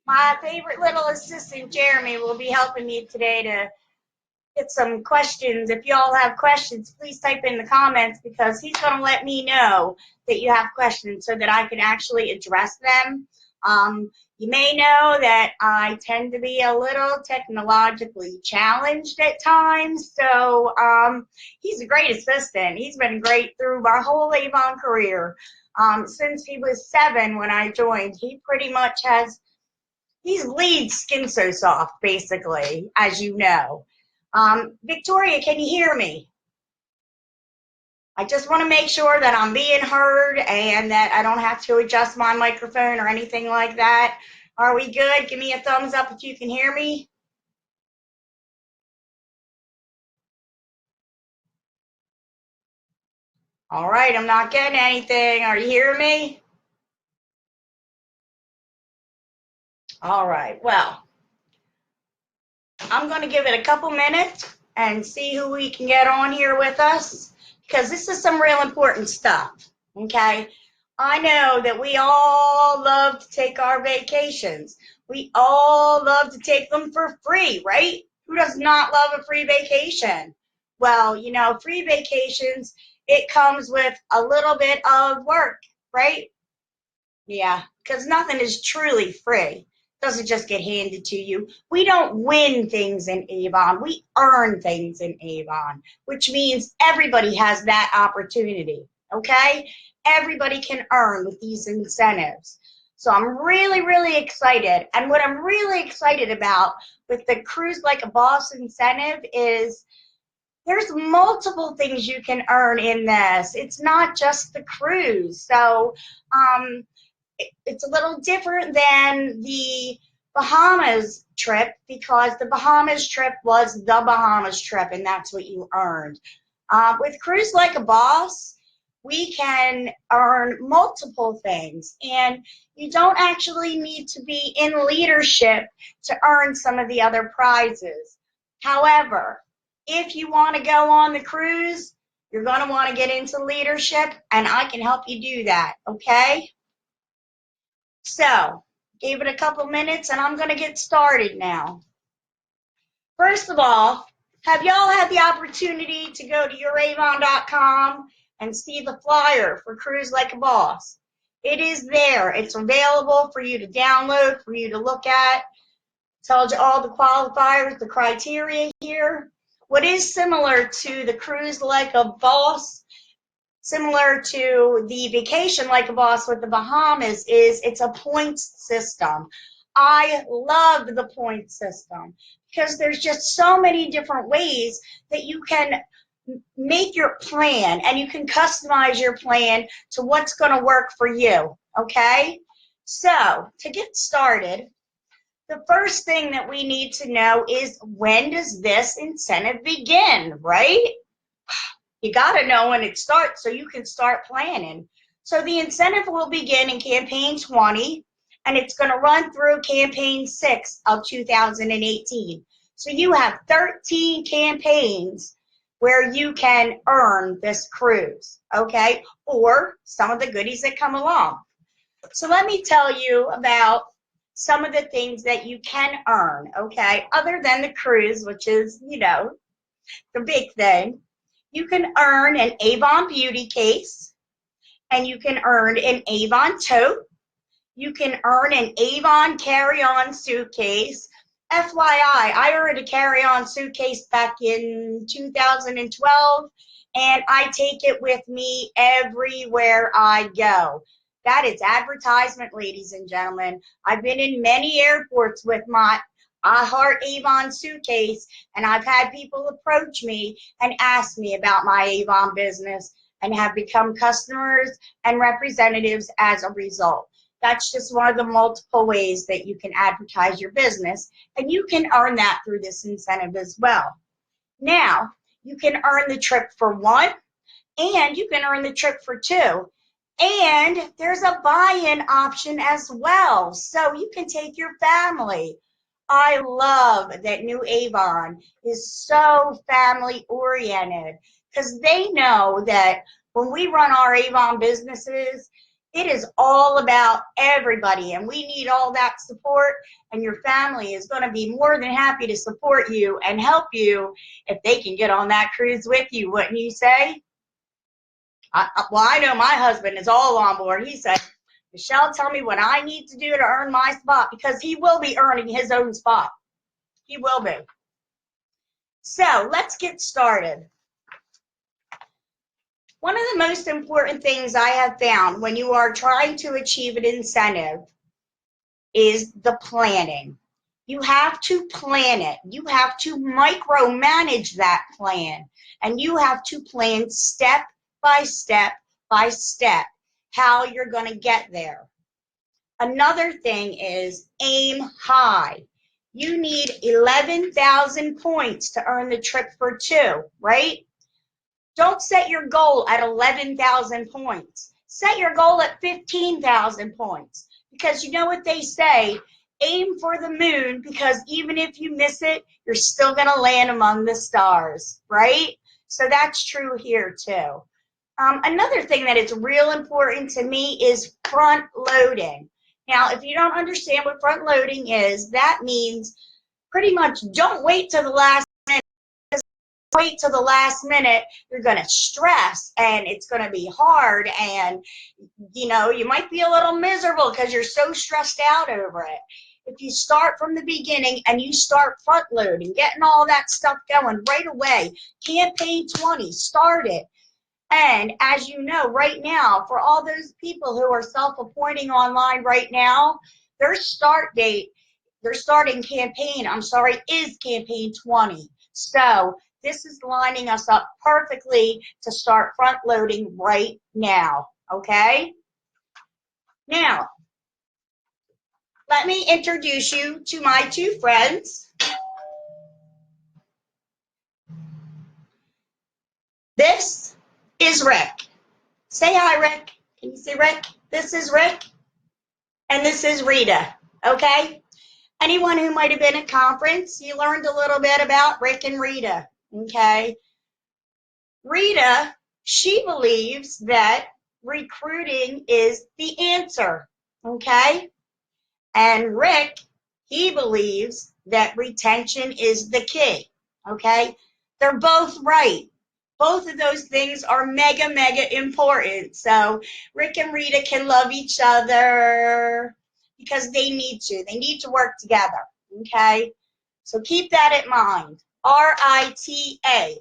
My favorite little assistant, Jeremy, will be helping me today to get some questions. If y'all have questions, please type in the comments because he's going to let me know that you have questions so that I can actually address them. You may know that I tend to be a little technologically challenged at times, so he's a great assistant. He's been great through my whole Avon career. Since he was 7 when I joined, he pretty much has he's lead Skin So Soft, basically, as you know. Victoria, can you hear me? I just want to make sure that I'm being heard and that I don't have to adjust my microphone or anything like that. Are we good? Give me a thumbs up if you can hear me. All right, I'm not getting anything. Are you hearing me? All right, well, I'm going to give it a couple minutes and see who we can get on here with us because this is some real important stuff, okay? I know that we all love to take our vacations. We all love to take them for free, right? Who does not love a free vacation? Well, free vacations, it comes with a little bit of work, right? Yeah, because nothing is truly free. It doesn't just get handed to you. We don't win things in Avon. We earn things in Avon, which means everybody has that opportunity, okay? Everybody can earn with these incentives. So I'm really, really excited. And what I'm really excited about with the Cruise Like a Boss incentive is there's multiple things you can earn in this. It's not just the cruise. So it's a little different than the Bahamas trip because the Bahamas trip was the Bahamas trip, and that's what you earned. With Cruise Like a Boss, we can earn multiple things, and you don't actually need to be in leadership to earn some of the other prizes. However, if you want to go on the cruise, you're going to want to get into leadership, and I can help you do that, okay? So, gave it a couple minutes and I'm going to get started now. First of all, have y'all had the opportunity to go to youravon.com and see the flyer for Cruise Like a Boss? It is there. It's available for you to download, for you to look at. Tells you all the qualifiers, the criteria here. What is similar to the Cruise Like a Boss, similar to the Vacation Like a Boss with the Bahamas, is it's a points system. I love the point system because there's just so many different ways that you can make your plan and you can customize your plan to what's going to work for you, okay? So, to get started, the first thing that we need to know is when does this incentive begin, right? You got to know when it starts so you can start planning. So the incentive will begin in campaign 20 and it's going to run through campaign 6 of 2018. So you have 13 campaigns where you can earn this cruise, okay? Or some of the goodies that come along. So let me tell you about some of the things that you can earn, okay? Other than the cruise, which is, the big thing. You can earn an Avon beauty case, and you can earn an Avon tote. You can earn an Avon carry-on suitcase. FYI, I earned a carry-on suitcase back in 2012, and I take it with me everywhere I go. That is advertisement, ladies and gentlemen. I've been in many airports with my I Heart Avon suitcase, and I've had people approach me and ask me about my Avon business and have become customers and representatives as a result. That's just one of the multiple ways that you can advertise your business, and you can earn that through this incentive as well. Now, you can earn the trip for one, and you can earn the trip for two. And there's a buy-in option as well, so you can take your family. I love that New Avon is so family oriented because they know that when we run our Avon businesses, It is all about everybody, and we need all that support, and your family is going to be more than happy to support you and help you if they can get on that cruise with you, wouldn't you say? Well, I know my husband is all on board. He said, Michelle, tell me what I need to do to earn my spot, because he will be earning his own spot. He will be. So let's get started. One of the most important things I have found when you are trying to achieve an incentive is the planning. You have to plan it. You have to micromanage that plan. And you have to plan step by step by step how you're going to get there. Another thing is aim high. You need 11,000 points to earn the trip for two, right? Don't set your goal at 11,000 points. Set your goal at 15,000 points. Because you know what they say, aim for the moon, because even if you miss it, you're still going to land among the stars, right? So that's true here too. Another thing that is real important to me is front loading. Now, if you don't understand what front loading is, that means pretty much don't wait till the last minute, you're going to stress and it's going to be hard, and you might be a little miserable because you're so stressed out over it. If you start from the beginning and you start front loading, getting all that stuff going right away, campaign 20, start it. And as you know, right now, for all those people who are self-appointing online right now, their starting campaign, is campaign 20. So this is lining us up perfectly to start front loading right now, okay? Now, let me introduce you to my two friends. This is Rick. Say hi, Rick. Can you see Rick? This is Rick, and this is Rita, okay? Anyone who might have been at conference, you learned a little bit about Rick and Rita, okay? Rita, she believes that recruiting is the answer, okay? And Rick, he believes that retention is the key, okay? They're both right. Both of those things are mega, mega important. So Rick and Rita can love each other because they need to. They need to work together, okay? So keep that in mind. RITA.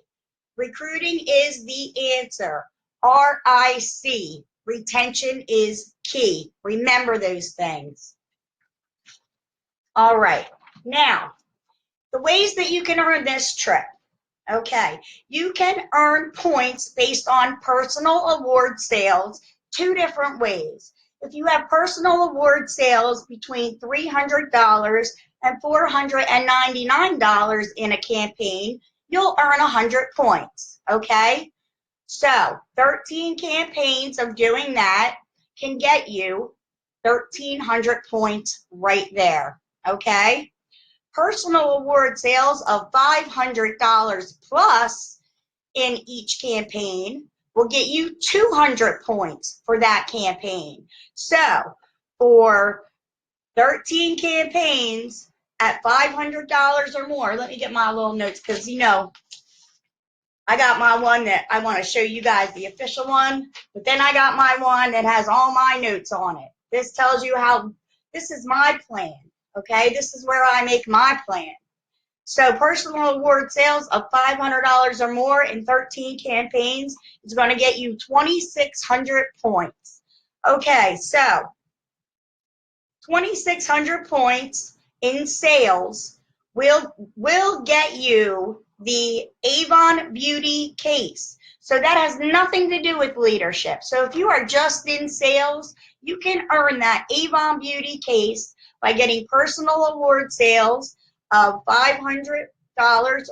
Recruiting is the answer. RIC, retention is key. Remember those things. All right. Now, the ways that you can earn this trip. Okay. You can earn points based on personal award sales two different ways. If you have personal award sales between $300 and $499 in a campaign, you'll earn 100 points, okay? So 13 campaigns of doing that can get you 1,300 points right there, okay? Personal award sales of $500 plus in each campaign will get you 200 points for that campaign. So for 13 campaigns at $500 or more, let me get my little notes, because I got my one that I want to show you guys, the official one, but then I got my one that has all my notes on it. This tells you how, this is my plan, okay? This is where I make my plan. So personal award sales of $500 or more in 13 campaigns is going to get you 2,600 points. Okay, so 2,600 points in sales will get you the Avon Beauty case. So that has nothing to do with leadership. So if you are just in sales, you can earn that Avon Beauty case by getting personal award sales of $500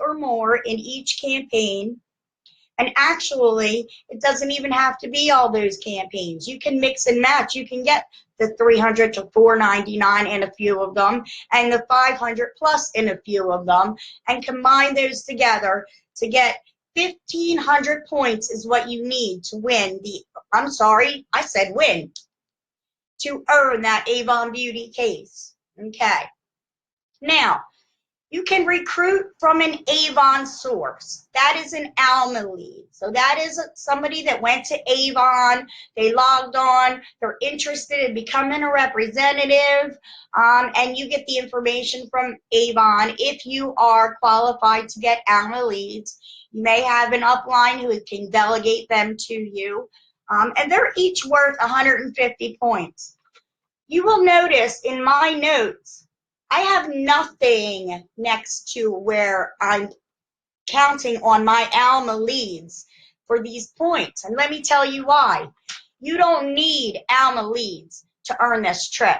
or more in each campaign. And actually, it doesn't even have to be all those campaigns. You can mix and match. You can get the $300 to $499 in a few of them, and the $500 plus in a few of them, and combine those together to get 1,500 points is what you need to win the, I'm sorry, I said win. to earn that Avon Beauty case. Okay. Now, you can recruit from an Avon source. That is an Alma lead. So that is somebody that went to Avon, they logged on, they're interested in becoming a representative, and you get the information from Avon. If you are qualified to get Alma leads, you may have an upline who can delegate them to you, and they're each worth 150 points. You will notice in my notes, I have nothing next to where I'm counting on my Alma leads for these points. And let me tell you why. You don't need Alma leads to earn this trip.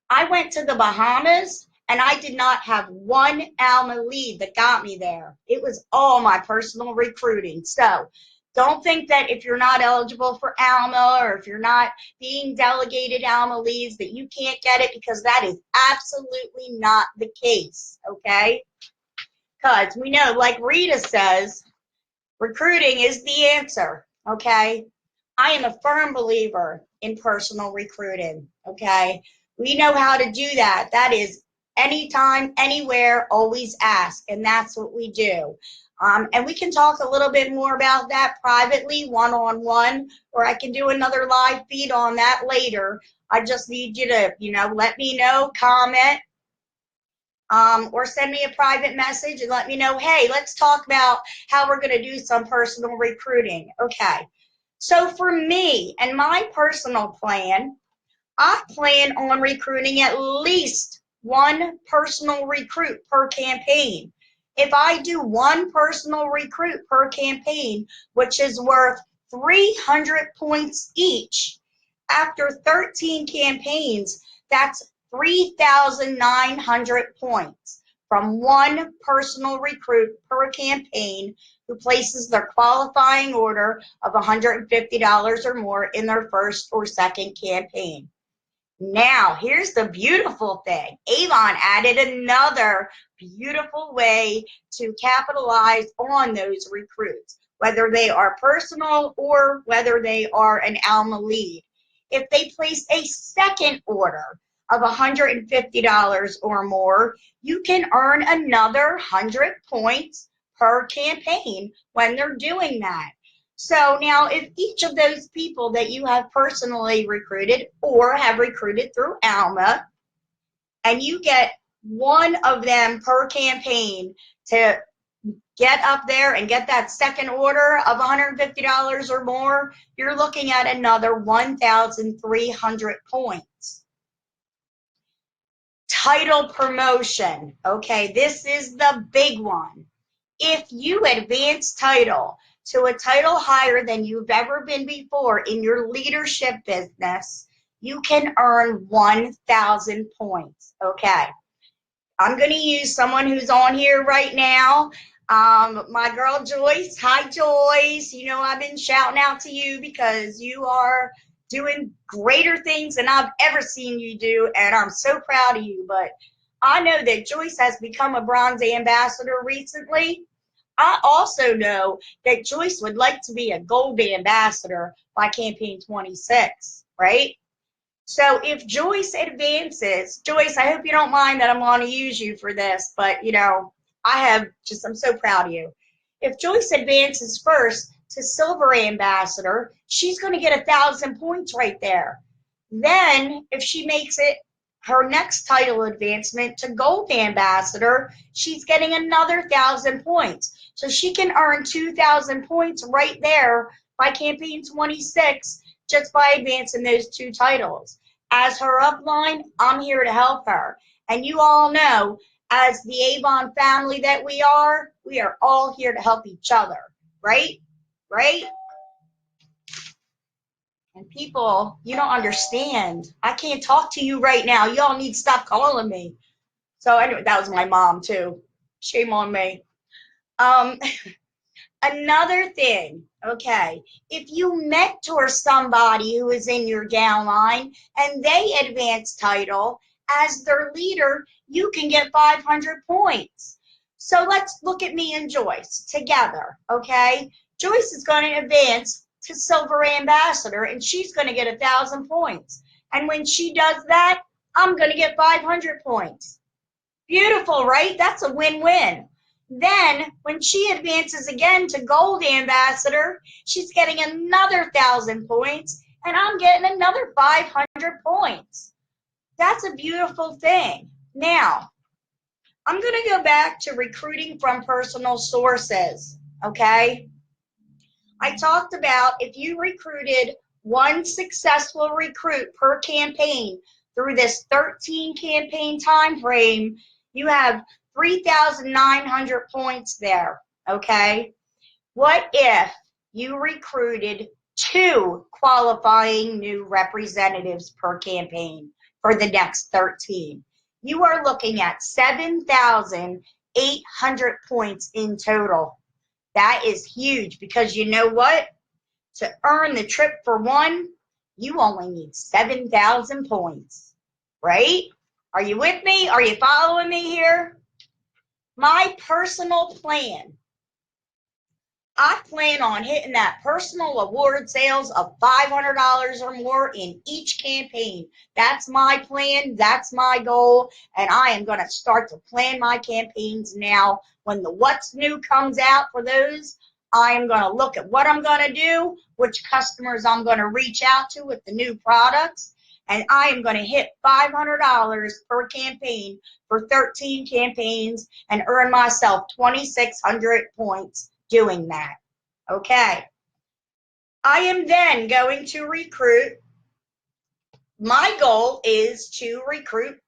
I went to the Bahamas and I did not have one Alma lead that got me there. It was all my personal recruiting. So don't think that if you're not eligible for Alma or if you're not being delegated Alma leads that you can't get it, because that is absolutely not the case, okay? Because we know, like Rita says, recruiting is the answer, okay? I am a firm believer in personal recruiting, okay? We know how to do that. That is anytime, anywhere, always ask, and that's what we do. And we can talk a little bit more about that privately, one-on-one, or I can do another live feed on that later. I just need you to, let me know, comment, or send me a private message and let me know, hey, let's talk about how we're going to do some personal recruiting. Okay. So for me and my personal plan, I plan on recruiting at least one personal recruit per campaign. If I do one personal recruit per campaign, which is worth 300 points each, after 13 campaigns, that's 3,900 points from one personal recruit per campaign who places their qualifying order of $150 or more in their first or second campaign. Now, here's the beautiful thing. Avon added another beautiful way to capitalize on those recruits, whether they are personal or whether they are an Alma lead. If they place a second order of $150 or more, you can earn another 100 points per campaign when they're doing that. So now if each of those people that you have personally recruited or have recruited through Alma, and you get one of them per campaign to get up there and get that second order of $150 or more, you're looking at another 1,300 points. Title promotion. Okay, this is the big one. If you advance title to a title higher than you've ever been before in your leadership business, you can earn 1,000 points, okay? I'm going to use someone who's on here right now, my girl Joyce. Hi, Joyce. I've been shouting out to you because you are doing greater things than I've ever seen you do, and I'm so proud of you. But I know that Joyce has become a bronze ambassador recently. I also know that Joyce would like to be a gold ambassador by campaign 26, right? So if Joyce advances, Joyce, I hope you don't mind that I'm going to use you for this, but I'm so proud of you. If Joyce advances first to silver ambassador, she's going to get 1,000 points right there. Then if she makes it her next title advancement to gold ambassador, she's getting another 1,000 points. So she can earn 2,000 points right there by campaign 26 just by advancing those two titles. As her upline, I'm here to help her. And you all know, as the Avon family that we are all here to help each other, right? Right? And people, you don't understand. I can't talk to you right now. Y'all need to stop calling me. So anyway, that was my mom too. Shame on me. Another thing, okay, if you mentor somebody who is in your downline and they advance title as their leader, you can get 500 points. So let's look at me and Joyce together, okay? Joyce is going to advance to silver ambassador and she's going to get 1,000 points. And when she does that, I'm going to get 500 points. Beautiful, right? That's a win-win. Then, when she advances again to Gold Ambassador, she's getting another 1,000 points, and I'm getting another 500 points. That's a beautiful thing. Now, I'm going to go back to recruiting from personal sources, okay? I talked about if you recruited one successful recruit per campaign through this 13 campaign time frame, you have 3,900 points there, okay? What if you recruited 2 qualifying new representatives per campaign for the next 13? You are looking at 7,800 points in total. That is huge because you know what? To earn the trip for one, you only need 7,000 points, right? Are you with me? Are you following me here? My personal plan, I plan on hitting that personal award sales of $500 or more in each campaign. That's my plan. That's my goal. And I am going to start to plan my campaigns now. When the What's New comes out for those, I am going to look at what I'm going to do, which customers I'm going to reach out to with the new products. And I am going to hit $500 per campaign for 13 campaigns and earn myself 2,600 points doing that. Okay. I am then going to recruit. My goal is to recruit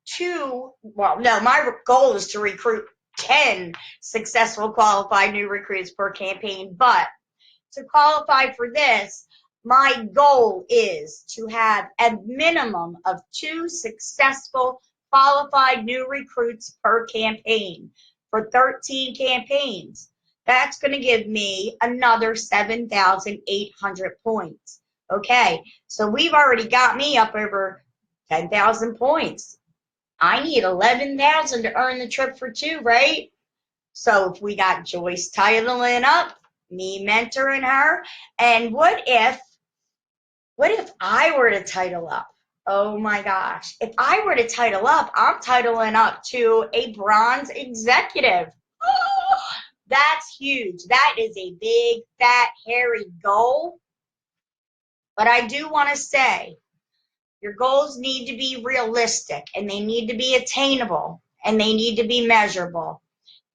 my goal is to recruit 10 successful qualified new recruits per campaign. But to qualify for this, my goal is to have a minimum of 2 successful qualified new recruits per campaign for 13 campaigns. That's going to give me another 7,800 points. Okay, so we've already got me up over 10,000 points. I need 11,000 to earn the trip for 2, right? So if we got Joyce titling up, me mentoring her, and what if I were to title up? Oh my gosh. If I were to title up, I'm titling up to a bronze executive. That's huge. That is a big, fat, hairy goal. But I do want to say, your goals need to be realistic, and they need to be attainable, and they need to be measurable.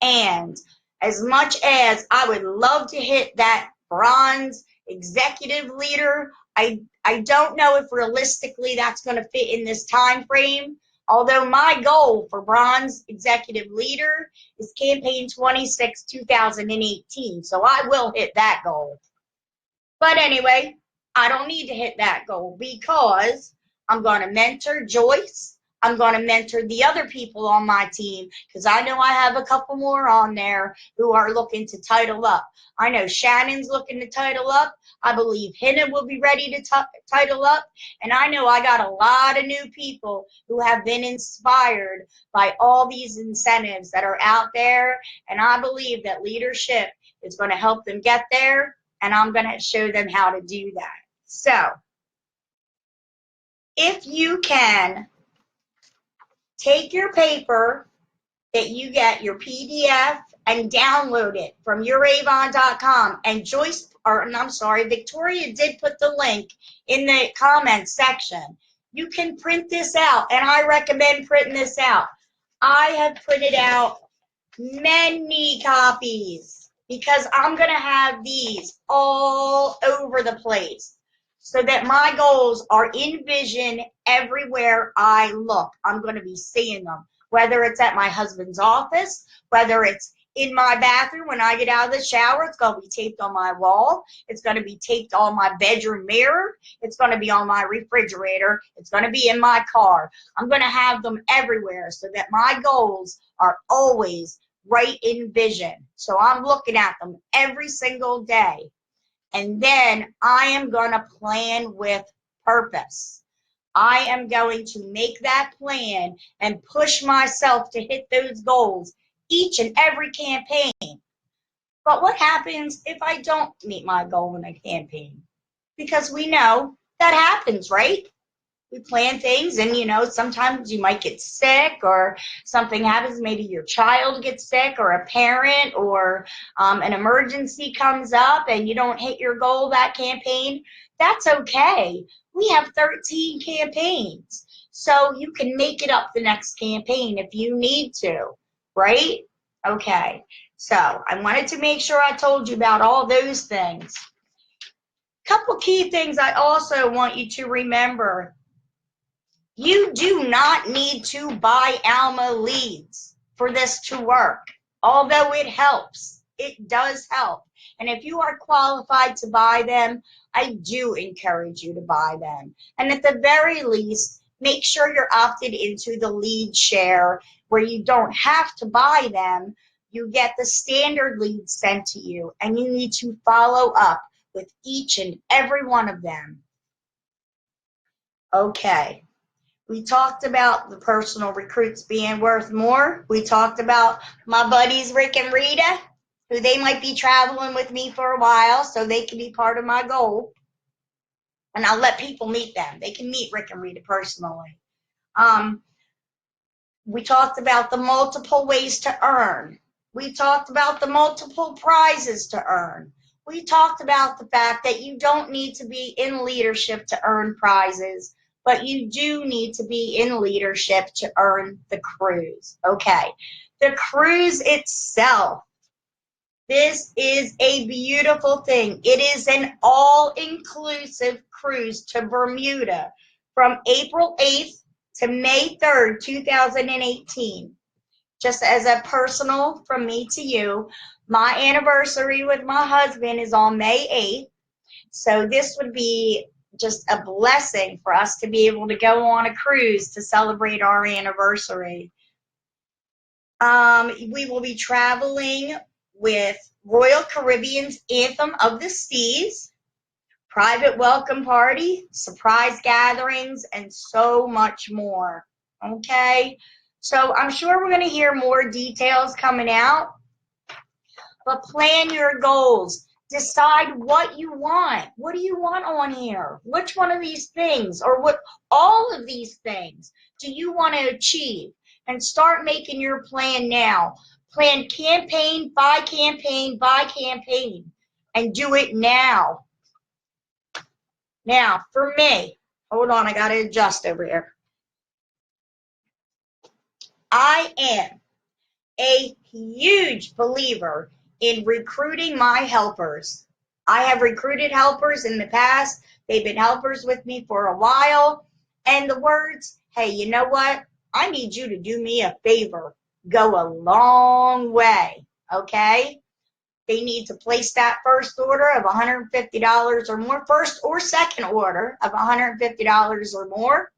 And as much as I would love to hit that bronze executive leader, I don't know if realistically that's going to fit in this time frame. Although my goal for bronze executive leader is campaign 26, 2018. So I will hit that goal. But anyway, I don't need to hit that goal because I'm going to mentor Joyce. I'm going to mentor the other people on my team because I know I have a couple more on there who are looking to title up. I know Shannon's looking to title up. I believe Hannah will be ready to title up. And I know I got a lot of new people who have been inspired by all these incentives that are out there. And I believe that leadership is going to help them get there. And I'm going to show them how to do that. So if you can take your paper that you get, your PDF, and download it from youravon.com. And Victoria did put the link in the comments section. You can print this out, and I recommend printing this out. I have printed out many copies because I'm going to have these all over the place so that my goals are in vision everywhere I look. I'm going to be seeing them, whether it's at my husband's office, whether it's in my bathroom when I get out of the shower. It's going to be taped on my wall. It's going to be taped on my bedroom mirror. It's going to be on my refrigerator. It's going to be in my car. I'm going to have them everywhere so that my goals are always right in vision. So I'm looking at them every single day. And then I am going to plan with purpose. I am going to make that plan and push myself to hit those goals each and every campaign. But what happens if I don't meet my goal in a campaign? Because we know that happens, right? We plan things, and sometimes you might get sick or something happens. Maybe your child gets sick or a parent, or an emergency comes up and you don't hit your goal that campaign. That's okay. We have 13 campaigns, so you can make it up the next campaign if you need to, right? Okay, so I wanted to make sure I told you about all those things. Couple key things I also want you to remember. You do not need to buy Alma leads for this to work, although it helps. It does help. And if you are qualified to buy them, I do encourage you to buy them. And at the very least, make sure you're opted into the lead share where you don't have to buy them. You get the standard leads sent to you, and you need to follow up with each and every one of them. Okay. We talked about the personal recruits being worth more. We talked about my buddies Rick and Rita, who they might be traveling with me for a while, so they can be part of my goal. And I'll let people meet them. They can meet Rick and Rita personally. We talked about the multiple ways to earn. We talked about the multiple prizes to earn. We talked about the fact that you don't need to be in leadership to earn prizes, but you do need to be in leadership to earn the cruise. Okay, the cruise itself, this is a beautiful thing. It is an all-inclusive cruise to Bermuda from April 8th to May 3rd, 2018. Just as a personal from me to you, my anniversary with my husband is on May 8th. So this would be just a blessing for us to be able to go on a cruise to celebrate our anniversary. We will be traveling with Royal Caribbean's Anthem of the Seas, private welcome party, surprise gatherings, and so much more. Okay, so I'm sure we're going to hear more details coming out, but plan your goals. Decide what you want. What do you want on here? Which one of these things, or what all of these things do you want to achieve? And start making your plan now. Plan campaign by campaign by campaign, and do it now. Now, for me, hold on, I got to adjust over here. I am a huge believer in recruiting my helpers. I have recruited helpers in the past. They've been helpers with me for a while. And the words, hey, you know what? I need you to do me a favor, go a long way, okay? They need to place that first order of $150 or more, first or second order of $150 or more,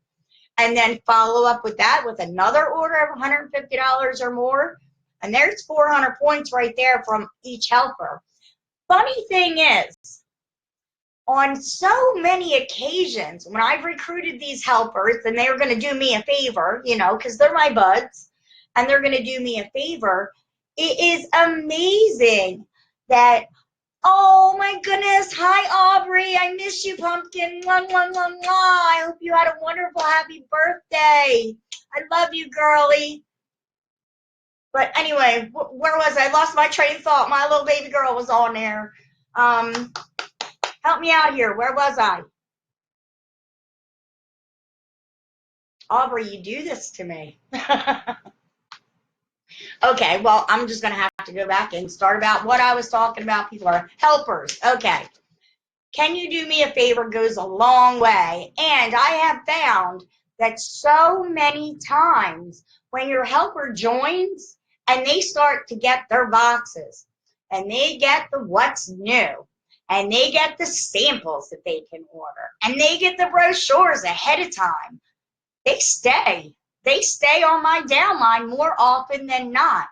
and then follow up with that with another order of $150 or more. And there's 400 points right there from each helper. Funny thing is, on so many occasions when I've recruited these helpers and they were going to do me a favor, because they're my buds and they're going to do me a favor, it is amazing that, oh my goodness, hi Aubrey, I miss you, pumpkin, mwah, mwah, mwah, mwah. I hope you had a wonderful, happy birthday. I love you, girlie. But anyway, where was I? Lost my train of thought. My little baby girl was on there. Help me out here. Where was I? Aubrey, you do this to me. Okay, well, I'm just going to have to go back and start about what I was talking about. People are helpers. Okay. Can you do me a favor goes a long way. And I have found that so many times when your helper joins and they start to get their boxes and they get the what's new and they get the samples that they can order and they get the brochures ahead of time, they stay. They stay on my downline more often than not.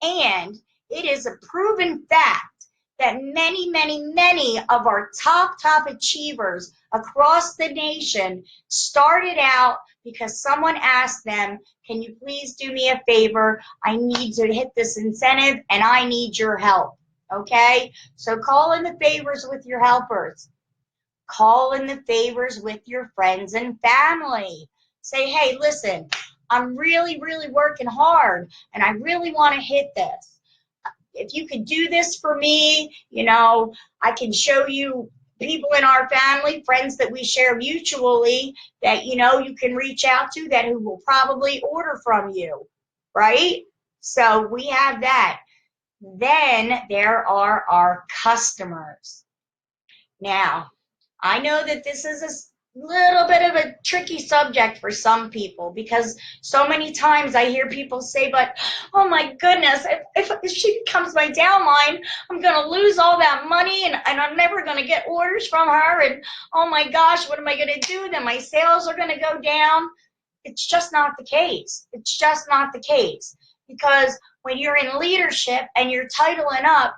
And it is a proven fact that many, many, many of our top achievers across the nation started out because someone asked them, can you please do me a favor? I need to hit this incentive and I need your help. Okay? So call in the favors with your helpers. Call in the favors with your friends and family. Say, hey, listen, I'm really, really working hard and I really want to hit this. If you could do this for me, I can show you people in our family, friends that we share mutually that, you can reach out to that who will probably order from you, right? So we have that. Then there are our customers. Now, I know that this is a little bit of a tricky subject for some people because so many times I hear people say, but oh my goodness, if she becomes my downline, I'm going to lose all that money and I'm never going to get orders from her. And oh my gosh, what am I going to do? Then my sales are going to go down. It's just not the case. It's just not the case. Because when you're in leadership and you're titling up,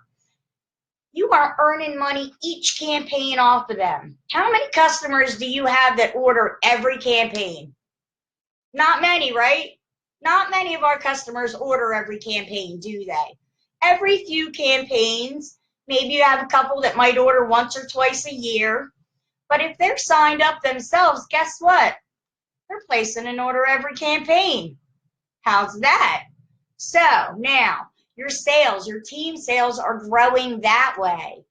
you are earning money each campaign off of them. How many customers do you have that order every campaign? Not many, right? Not many of our customers order every campaign, do they? Every few campaigns, maybe you have a couple that might order once or twice a year. But if they're signed up themselves, guess what? They're placing an order every campaign. How's that? So now your sales, your team sales are growing that way.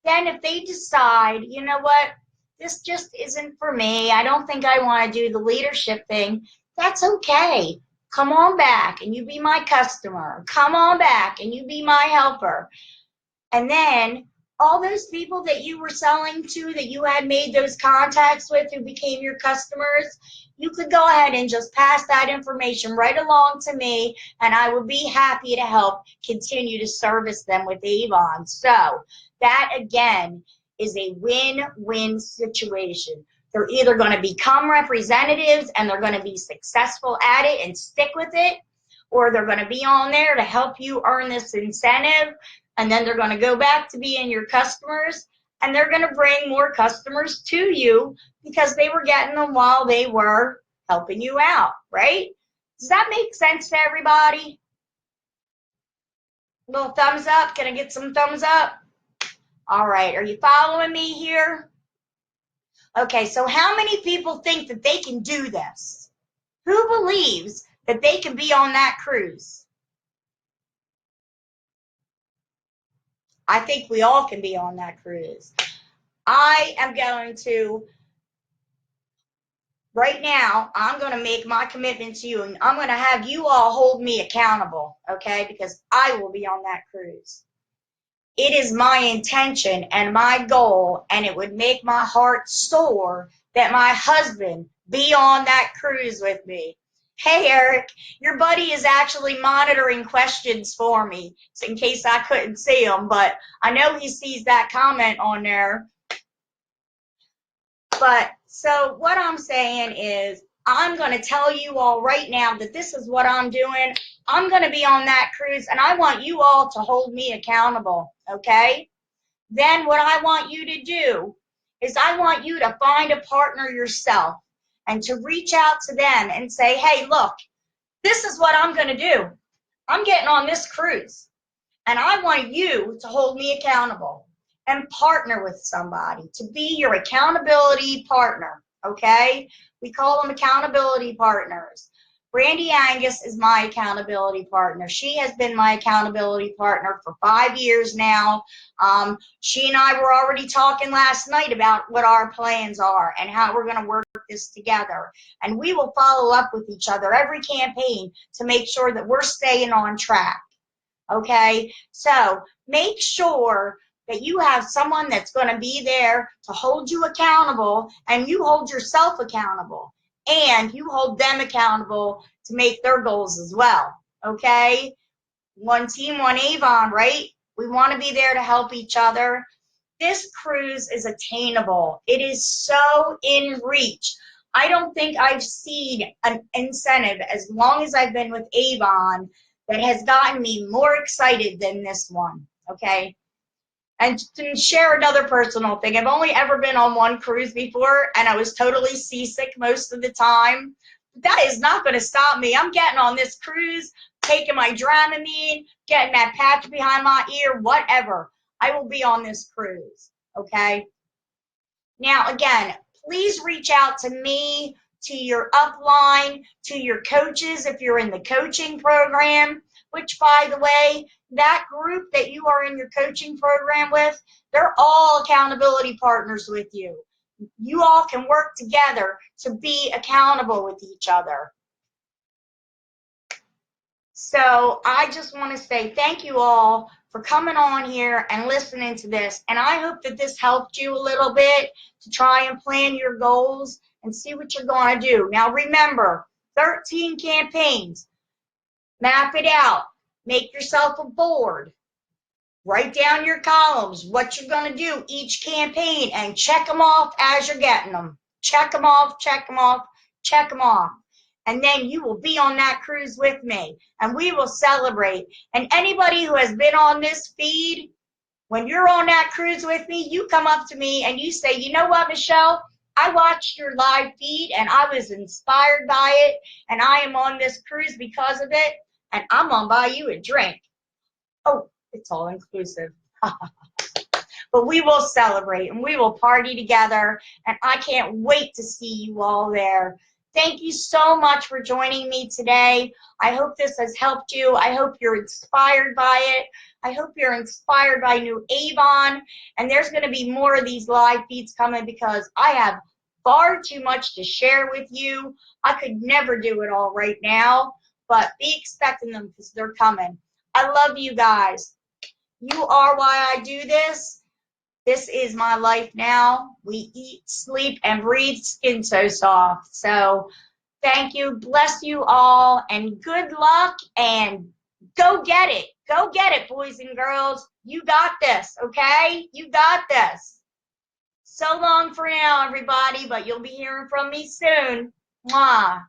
Then if they decide, you know what, this just isn't for me, I don't think I want to do the leadership thing, that's okay. Come on back and you be my customer. Come on back and you be my helper. And then all those people that you were selling to, that you had made those contacts with who became your customers, you could go ahead and just pass that information right along to me, and I would be happy to help continue to service them with Avon. So that, again, is a win-win situation. They're either going to become representatives and they're going to be successful at it and stick with it, or they're going to be on there to help you earn this incentive, and then they're going to go back to being your customers, and they're going to bring more customers to you because they were getting them while they were helping you out, right? Does that make sense to everybody? Little thumbs up. Can I get some thumbs up? All right. Are you following me here? Okay, so how many people think that they can do this? Who believes that they can be on that cruise? I think we all can be on that cruise. I am going to, right now, I'm going to make my commitment to you, and I'm going to have you all hold me accountable, okay? Because I will be on that cruise. It is my intention and my goal, and it would make my heart soar that my husband be on that cruise with me. Hey, Eric, your buddy is actually monitoring questions for me, so in case I couldn't see him, but I know he sees that comment on there. But so what I'm saying is, I'm going to tell you all right now that this is what I'm doing. I'm going to be on that cruise, and I want you all to hold me accountable, okay? Then what I want you to do is I want you to find a partner yourself and to reach out to them and say, hey, look, this is what I'm going to do. I'm getting on this cruise, and I want you to hold me accountable and partner with somebody to be your accountability partner, okay? We call them accountability partners. Brandy Angus is my accountability partner. She has been my accountability partner for 5 years now. She and I were already talking last night about what our plans are and how we're going to work this together. And we will follow up with each other every campaign to make sure that we're staying on track. Okay, so make sure that you have someone that's going to be there to hold you accountable, and you hold yourself accountable, and you hold them accountable to make their goals as well. Okay, one team, one Avon, right? We want to be there to help each other. This cruise is attainable. It is so in reach. I don't think I've seen an incentive as long as I've been with Avon that has gotten me more excited than this one, okay? And to share another personal thing, I've only ever been on one cruise before, and I was totally seasick most of the time. That is not going to stop me. I'm getting on this cruise, taking my Dramamine, getting that patch behind my ear, whatever. I will be on this cruise, okay? Now, again, please reach out to me, to your upline, to your coaches if you're in the coaching program, which, by the way, that group that you are in your coaching program with, they're all accountability partners with you. You all can work together to be accountable with each other. So I just want to say thank you all for coming on here and listening to this. And I hope that this helped you a little bit to try and plan your goals and see what you're going to do. Now remember, 13 campaigns. Map it out. Make yourself a board. Write down your columns, what you're going to do each campaign, and check them off as you're getting them. Check them off, check them off, check them off. And then you will be on that cruise with me, and we will celebrate. And anybody who has been on this feed, when you're on that cruise with me, you come up to me and you say, you know what, Michelle? I watched your live feed, and I was inspired by it, and I am on this cruise because of it, and I'm going to buy you a drink. Oh, it's all inclusive. But we will celebrate and we will party together, and I can't wait to see you all there. Thank you so much for joining me today. I hope this has helped you. I hope you're inspired by it. I hope you're inspired by New Avon, and there's going to be more of these live feeds coming because I have far too much to share with you. I could never do it all right now, but be expecting them because they're coming. I love you guys. You are why I do this. This is my life now. We eat, sleep, and breathe Skin So Soft. So thank you. Bless you all, and good luck, and go get it. Go get it, boys and girls. You got this, okay? You got this. So long for now, everybody, but you'll be hearing from me soon. Mwah.